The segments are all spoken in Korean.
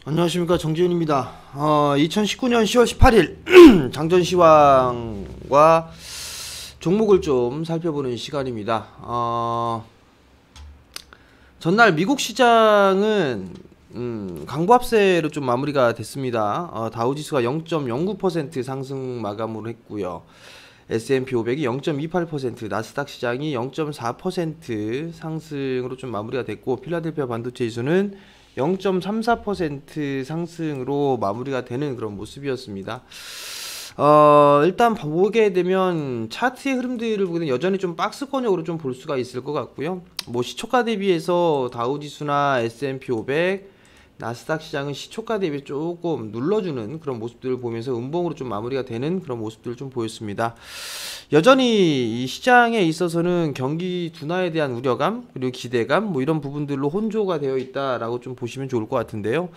안녕하십니까, 정지훈입니다. 2019년 10월 18일 장전시황과 종목을 좀 살펴보는 시간입니다. 전날 미국 시장은 강보합세로 좀 마무리가 됐습니다. 다우지수가 0.09% 상승 마감으로 했고요. S&P 500이 0.28%, 나스닥 시장이 0.4% 상승으로 좀 마무리가 됐고, 필라델피아 반도체 지수는 0.34% 상승으로 마무리가 되는 그런 모습이었습니다. 일단 보게 되면 차트의 흐름들을 보게 되면 여전히 좀 박스권역으로 좀 볼 수가 있을 것 같고요. 뭐 시초가 대비해서 다우지수나 S&P 500, 나스닥 시장은 시초가 대비 조금 눌러주는 그런 모습들을 보면서 음봉으로 좀 마무리가 되는 그런 모습들을 좀 보였습니다. 여전히 이 시장에 있어서는 경기 둔화에 대한 우려감 그리고 기대감 뭐 이런 부분들로 혼조가 되어 있다라고 좀 보시면 좋을 것 같은데요.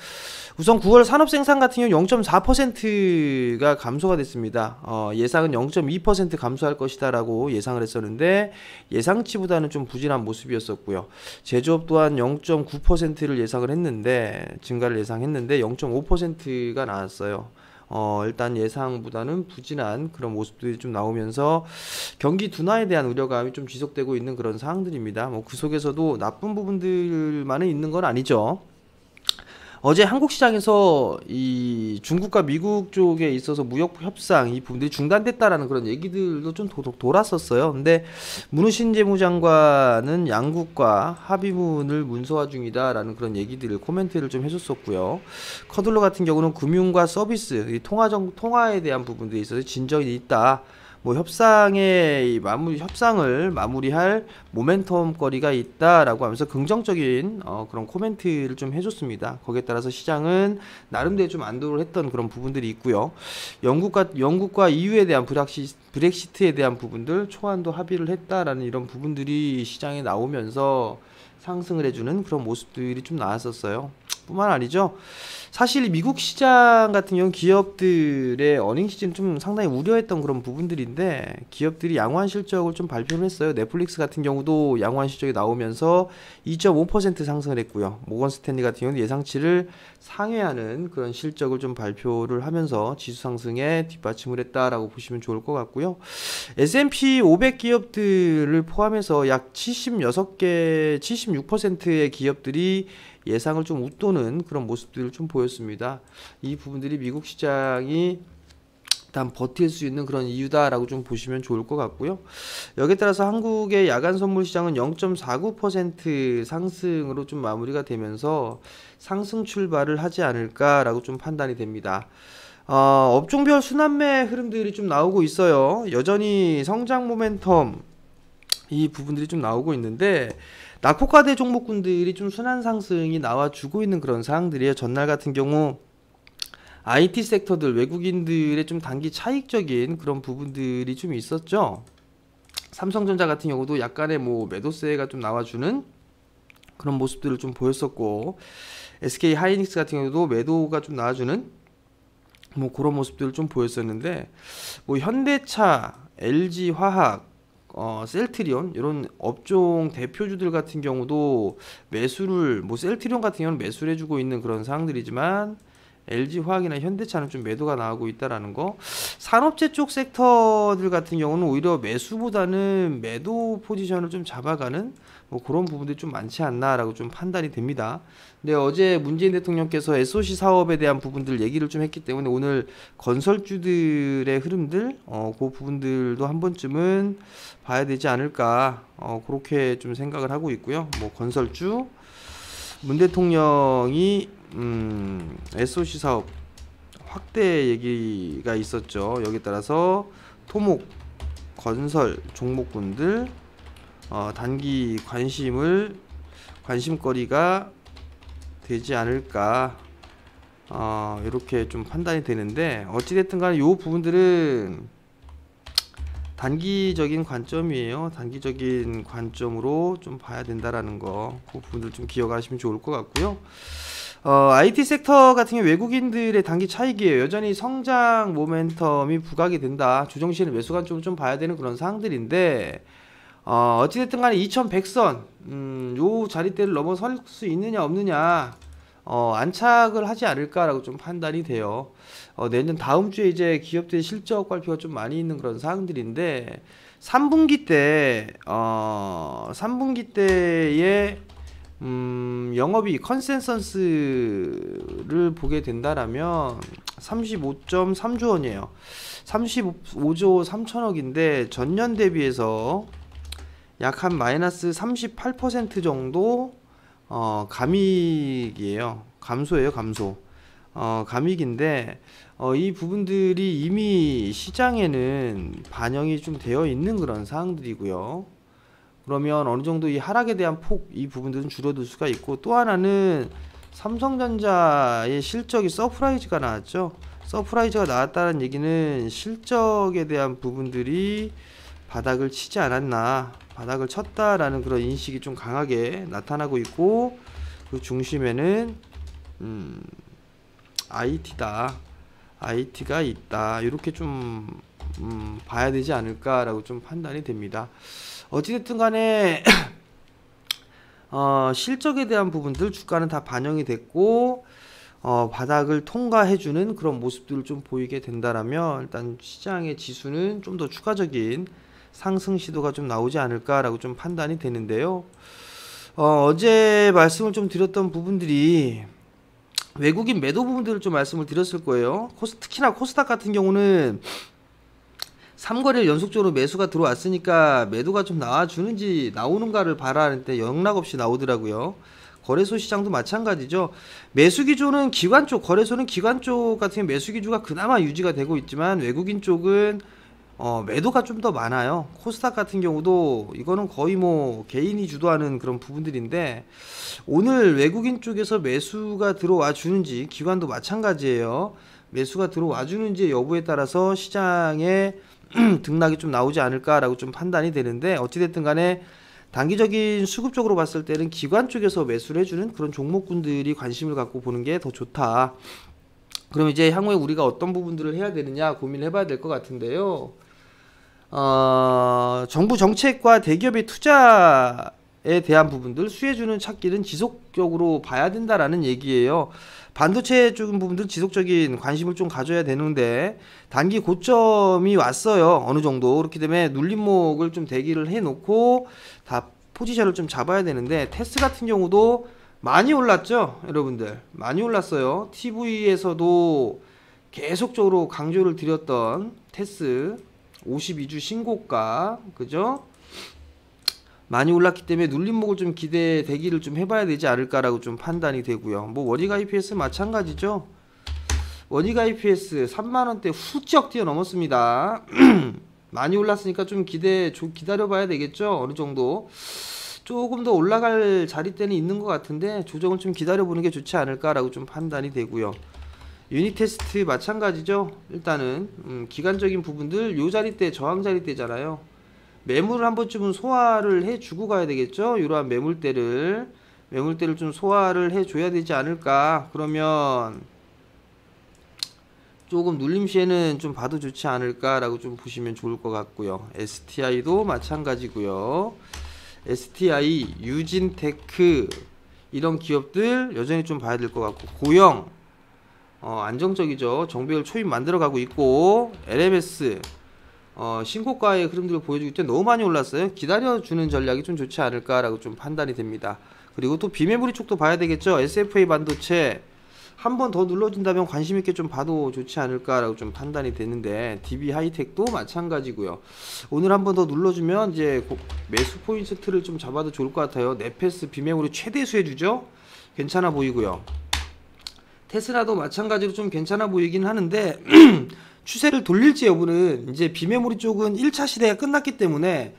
우선 9월 산업 생산 같은 경우 0.4%가 감소가 됐습니다. 예상은 0.2% 감소할 것이다라고 예상을 했었는데 예상치보다는 좀 부진한 모습이었었고요. 제조업 또한 0.9%를 예상을 했는데 증가를 예상했는데 0.5%가 나왔어요. 일단 예상보다는 부진한 그런 모습들이 좀 나오면서 경기 둔화에 대한 우려감이 좀 지속되고 있는 그런 상황들입니다. 뭐 그 속에서도 나쁜 부분들만은 있는 건 아니죠. 어제 한국 시장에서 이 중국과 미국 쪽에 있어서 무역 협상 이 부분들이 중단됐다라는 그런 얘기들도 좀 돌았었어요. 근데 문우신 재무장관은 양국과 합의문을 문서화 중이다라는 그런 얘기들을 코멘트를 좀 해줬었고요. 커들러 같은 경우는 금융과 서비스, 이 통화에 대한 부분들에 있어서 진전이 있다. 뭐 협상의 협상을 마무리할 모멘텀 거리가 있다라고 하면서 긍정적인 그런 코멘트를 좀 해줬습니다. 거기에 따라서 시장은 나름대로 좀 안도를 했던 그런 부분들이 있고요. 영국과 EU에 대한 브렉시트에 대한 부분들 초안도 합의를 했다라는 이런 부분들이 시장에 나오면서 상승을 해주는 그런 모습들이 좀 나왔었어요. 뿐만 아니죠. 사실 미국 시장 같은 경우 기업들의 어닝 시즌 좀 상당히 우려했던 그런 부분들인데 기업들이 양호한 실적을 좀 발표를 했어요. 넷플릭스 같은 경우도 양호한 실적이 나오면서 2.5% 상승을 했고요. 모건 스탠리 같은 경우는 예상치를 상회하는 그런 실적을 좀 발표를 하면서 지수 상승에 뒷받침을 했다라고 보시면 좋을 것 같고요. S&P 500 기업들을 포함해서 약 76%의 기업들이 예상을 좀 웃도는 그런 모습들을 좀 보였습니다. 이 부분들이 미국 시장이 일단 버틸 수 있는 그런 이유다라고 좀 보시면 좋을 것 같고요. 여기에 따라서 한국의 야간 선물 시장은 0.49% 상승으로 좀 마무리가 되면서 상승 출발을 하지 않을까라고 좀 판단이 됩니다. 업종별 순환매 흐름들이 좀 나오고 있어요. 여전히 성장 모멘텀 이 부분들이 좀 나오고 있는데 낙폭과대 종목군들이 좀 순환 상승이 나와주고 있는 그런 상황들이에요. 전날 같은 경우 IT 섹터들 외국인들의 좀 단기 차익적인 그런 부분들이 좀 있었죠. 삼성전자 같은 경우도 약간의 뭐 매도세가 좀 나와주는 그런 모습들을 좀 보였었고 SK 하이닉스 같은 경우도 매도가 좀 나와주는 뭐 그런 모습들을 좀 보였었는데 뭐 현대차, LG 화학 셀트리온 이런 업종 대표주들 같은 경우도 매수를 뭐 셀트리온 같은 경우는 매수를 해주고 있는 그런 상황들이지만 LG 화학이나 현대차는 좀 매도가 나오고 있다라는 거. 산업재 쪽 섹터들 같은 경우는 오히려 매수보다는 매도 포지션을 좀 잡아가는 뭐 그런 부분들이 좀 많지 않나라고 좀 판단이 됩니다. 근데 어제 문재인 대통령께서 SOC 사업에 대한 부분들 얘기를 좀 했기 때문에 오늘 건설주들의 흐름들 그 부분들도 한 번쯤은 봐야 되지 않을까 그렇게 좀 생각을 하고 있고요. 뭐 건설주 문 대통령이 SOC 사업 확대 얘기가 있었죠. 여기에 따라서 토목, 건설 종목군들 단기 관심거리가 되지 않을까 이렇게 좀 판단이 되는데 어찌됐든 간에 이 부분들은 단기적인 관점이에요. 단기적인 관점으로 좀 봐야 된다라는 거, 그 부분들 좀 기억하시면 좋을 것 같고요. IT 섹터 같은 경우 외국인들의 단기 차익이에요. 여전히 성장 모멘텀이 부각이 된다. 주정 시에는 매수 관점을 좀 봐야 되는 그런 사항들인데 어찌됐든 간에 2100선 요 자리대를 넘어설 수 있느냐 없느냐 안착을 하지 않을까라고 좀 판단이 돼요. 내년 다음 주에 이제 기업들의 실적 발표가 좀 많이 있는 그런 사항들인데 3분기 때에 영업이익 컨센서스를 보게 된다라면 35.3조 원이에요. 35조 3천억인데 전년 대비해서 약 한 마이너스 38% 정도 감익이에요. 감소예요, 감소. 감익인데 이 부분들이 이미 시장에는 반영이 좀 되어 있는 그런 사항들이고요. 그러면 어느 정도 이 하락에 대한 이 부분들은 줄어들 수가 있고, 또 하나는 삼성전자의 실적이 서프라이즈가 나왔죠. 서프라이즈가 나왔다는 얘기는 실적에 대한 부분들이 바닥을 치지 않았나, 바닥을 쳤다라는 그런 인식이 좀 강하게 나타나고 있고, 그 중심에는 IT가 있다, 이렇게 좀 봐야 되지 않을까라고 좀 판단이 됩니다. 어찌됐든 간에 실적에 대한 부분들 주가는 다 반영이 됐고 바닥을 통과해주는 그런 모습들을 좀 보이게 된다라면 일단 시장의 지수는 좀 더 추가적인 상승 시도가 좀 나오지 않을까라고 좀 판단이 되는데요. 어제 말씀을 좀 드렸던 부분들이 외국인 매도 부분들을 좀 말씀을 드렸을 거예요. 특히나 코스닥 같은 경우는 3거래일 연속적으로 매수가 들어왔으니까 매도가 좀 나와주는지 나오는가를 바라는데 영락없이 나오더라고요. 거래소 시장도 마찬가지죠. 매수기조는 기관 쪽, 거래소는 기관 쪽 같은 매수기조가 그나마 유지가 되고 있지만 외국인 쪽은 매도가 좀 더 많아요. 코스닥 같은 경우도 이거는 거의 뭐 개인이 주도하는 그런 부분들인데 오늘 외국인 쪽에서 매수가 들어와 주는지, 기관도 마찬가지예요. 매수가 들어와 주는지 여부에 따라서 시장에 등락이 좀 나오지 않을까라고 좀 판단이 되는데, 어찌됐든 간에 단기적인 수급적으로 봤을 때는 기관 쪽에서 매수를 해주는 그런 종목군들이 관심을 갖고 보는 게 더 좋다. 그럼 이제 향후에 우리가 어떤 부분들을 해야 되느냐 고민을 해봐야 될 것 같은데요. 정부 정책과 대기업의 투자에 대한 부분들, 수혜주는 찾기는 지속적으로 봐야 된다라는 얘기예요. 반도체 쪽 부분들 지속적인 관심을 좀 가져야 되는데 단기 고점이 왔어요. 어느 정도. 그렇기 때문에 눌림목을 좀 대기를 해놓고 다 포지션을 좀 잡아야 되는데, 테스 같은 경우도 많이 올랐죠, 여러분들. 많이 올랐어요. TV에서도 계속적으로 강조를 드렸던 테스 52주 신고가, 그죠? 많이 올랐기 때문에 눌림목을 좀 대기를 좀 해봐야 되지 않을까라고 좀 판단이 되고요. 뭐 원익 IPS 마찬가지죠. 원익 IPS 3만원대 훌쩍 뛰어넘었습니다. 많이 올랐으니까 좀 기다려봐야 되겠죠. 어느 정도 조금 더 올라갈 자리대는 있는 것 같은데 조정을 좀 기다려보는 게 좋지 않을까라고 좀 판단이 되고요. 유니테스트 마찬가지죠. 일단은 기간적인 부분들 요 자리대 저항 자리대잖아요. 매물을 한 번쯤은 소화를 해주고 가야 되겠죠. 이러한 매물대를 좀 소화를 해줘야 되지 않을까. 그러면 조금 눌림 시에는 좀 봐도 좋지 않을까라고 좀 보시면 좋을 것 같고요. STI도 마찬가지고요. STI, 유진테크 이런 기업들 여전히 좀 봐야 될 것 같고, 고영 안정적이죠. 정배열 초입 만들어가고 있고, LMS 신고가의 흐름들을 보여주기 때문에 너무 많이 올랐어요. 기다려주는 전략이 좀 좋지 않을까라고 좀 판단이 됩니다. 그리고 또 비메모리 쪽도 봐야 되겠죠. SFA 반도체 한 번 더 눌러준다면 관심있게 좀 봐도 좋지 않을까라고 좀 판단이 되는데, DB 하이텍도 마찬가지고요. 오늘 한 번 더 눌러주면 이제 매수 포인트를 좀 잡아도 좋을 것 같아요. 네페스 비메모리 최대 수혜주죠. 괜찮아 보이고요. 테슬라도 마찬가지로 좀 괜찮아 보이긴 하는데 추세를 돌릴지 여부는 이제 비메모리 쪽은 1차 시대가 끝났기 때문에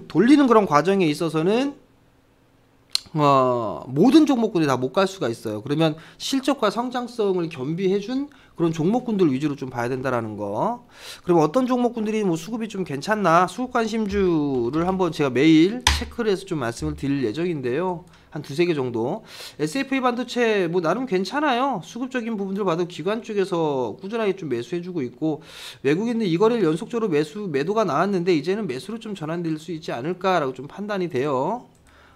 돌리는 그런 과정에 있어서는 모든 종목군이 다 못 갈 수가 있어요. 그러면 실적과 성장성을 겸비해준 그런 종목군들 위주로 좀 봐야 된다라는 거. 그러면 어떤 종목군들이 뭐 수급이 좀 괜찮나, 수급 관심주를 한번 제가 매일 체크를 해서 좀 말씀을 드릴 예정인데요. 한 두세 개 정도. SFA 반도체 뭐 나름 괜찮아요. 수급적인 부분들 봐도 기관 쪽에서 꾸준하게 좀 매수해주고 있고, 외국인들 이거를 연속적으로 매도가 나왔는데 이제는 매수로 좀 전환될 수 있지 않을까라고 좀 판단이 돼요.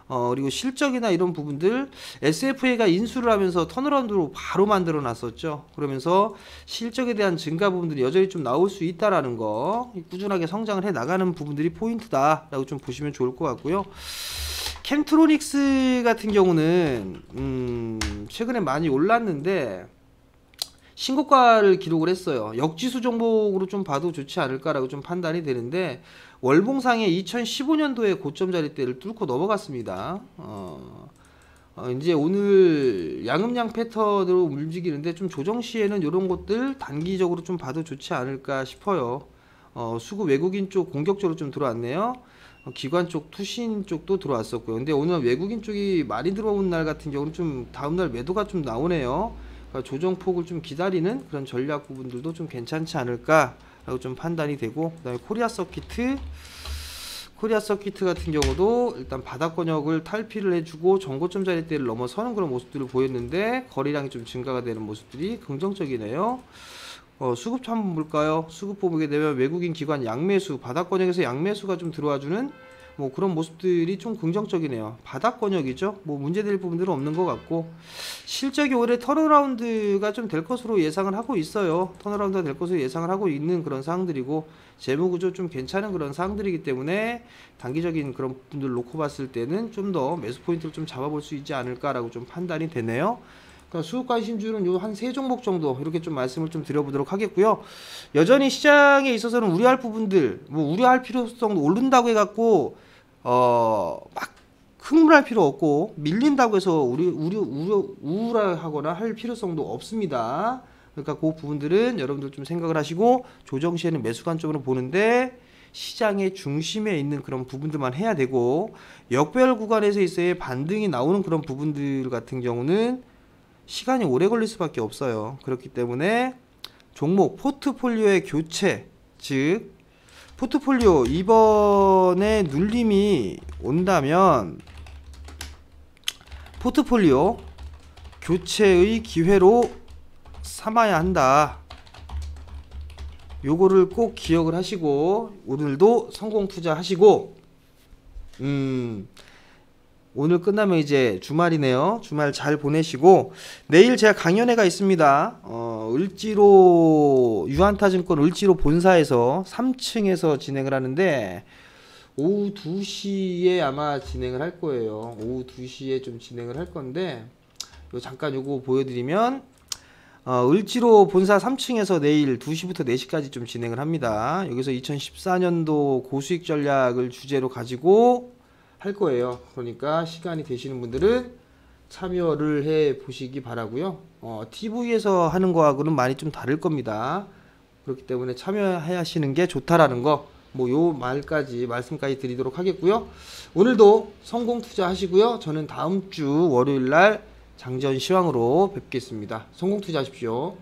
그리고 실적이나 이런 부분들 SFA가 인수를 하면서 턴어라운드로 바로 만들어 놨었죠. 그러면서 실적에 대한 증가 부분들이 여전히 좀 나올 수 있다라는 거, 꾸준하게 성장을 해 나가는 부분들이 포인트다라고 좀 보시면 좋을 것 같고요. 캠트로닉스 같은 경우는 최근에 많이 올랐는데 신고가를 기록을 했어요. 역지수 종목으로 좀 봐도 좋지 않을까라고 좀 판단이 되는데 월봉상의 2015년도에 고점 자리대를 뚫고 넘어갔습니다. 이제 오늘 양음양 패턴으로 움직이는데 좀 조정 시에는 이런 것들 단기적으로 좀 봐도 좋지 않을까 싶어요. 수급 외국인 쪽 공격적으로 좀 들어왔네요. 기관 쪽 투신 쪽도 들어왔었고요. 근데 오늘 외국인 쪽이 많이 들어온 날 같은 경우는 좀 다음날 매도가 좀 나오네요. 그러니까 조정폭을 좀 기다리는 그런 전략 부분들도 좀 괜찮지 않을까라고 좀 판단이 되고, 그다음에 코리아 서키트 같은 경우도 일단 바닥권역을 탈피를 해주고 전고점 자리대를 넘어서는 그런 모습들을 보였는데 거래량이 좀 증가가 되는 모습들이 긍정적이네요. 수급 한번 볼까요? 수급 보게 되면 외국인 기관 양매수, 바닥권역에서 양매수가 좀 들어와주는 뭐 그런 모습들이 좀 긍정적이네요. 바닥권역이죠. 뭐 문제될 부분들은 없는 것 같고, 실적이 올해 턴어라운드가 좀 될 것으로 예상을 하고 있어요. 턴어라운드가 될 것으로 예상을 하고 있는 그런 사항들이고, 재무구조 좀 괜찮은 그런 사항들이기 때문에 단기적인 그런 부분들 놓고 봤을 때는 좀 더 매수 포인트를 좀 잡아볼 수 있지 않을까라고 좀 판단이 되네요. 그러니까 수급 관심주는 요 한 세 종목 정도 이렇게 좀 말씀을 좀 드려보도록 하겠고요. 여전히 시장에 있어서는 우려할 부분들, 뭐 우려할 필요성, 오른다고 해갖고 막 흥분할 필요 없고 밀린다고 해서 우울하거나 할 필요성도 없습니다. 그러니까 그 부분들은 여러분들 좀 생각을 하시고 조정 시에는 매수 관점으로 보는데 시장의 중심에 있는 그런 부분들만 해야 되고, 역배열 구간에서 있어야 반등이 나오는 그런 부분들 같은 경우는 시간이 오래 걸릴 수밖에 없어요. 그렇기 때문에 종목 포트폴리오의 교체, 즉 포트폴리오 이번에 눌림이 온다면 포트폴리오 교체의 기회로 삼아야 한다. 요거를 꼭 기억을 하시고 오늘도 성공 투자하시고, 오늘 끝나면 이제 주말이네요. 주말 잘 보내시고 내일 제가 강연회가 있습니다. 을지로 유한타증권 을지로 본사에서 3층에서 진행을 하는데 오후 2시에 아마 진행을 할 거예요. 오후 2시에 좀 진행을 할 건데 잠깐 요거 보여드리면 을지로 본사 3층에서 내일 2시부터 4시까지 좀 진행을 합니다. 여기서 2014년도 고수익 전략을 주제로 가지고 할 거예요. 그러니까 시간이 되시는 분들은 참여를 해 보시기 바라고요. TV에서 하는 거하고는 많이 좀 다를 겁니다. 그렇기 때문에 참여하시는 게 좋다라는 거, 뭐 요 말씀까지 드리도록 하겠고요. 오늘도 성공 투자하시고요. 저는 다음 주 월요일 날 장전 시황으로 뵙겠습니다. 성공 투자하십시오.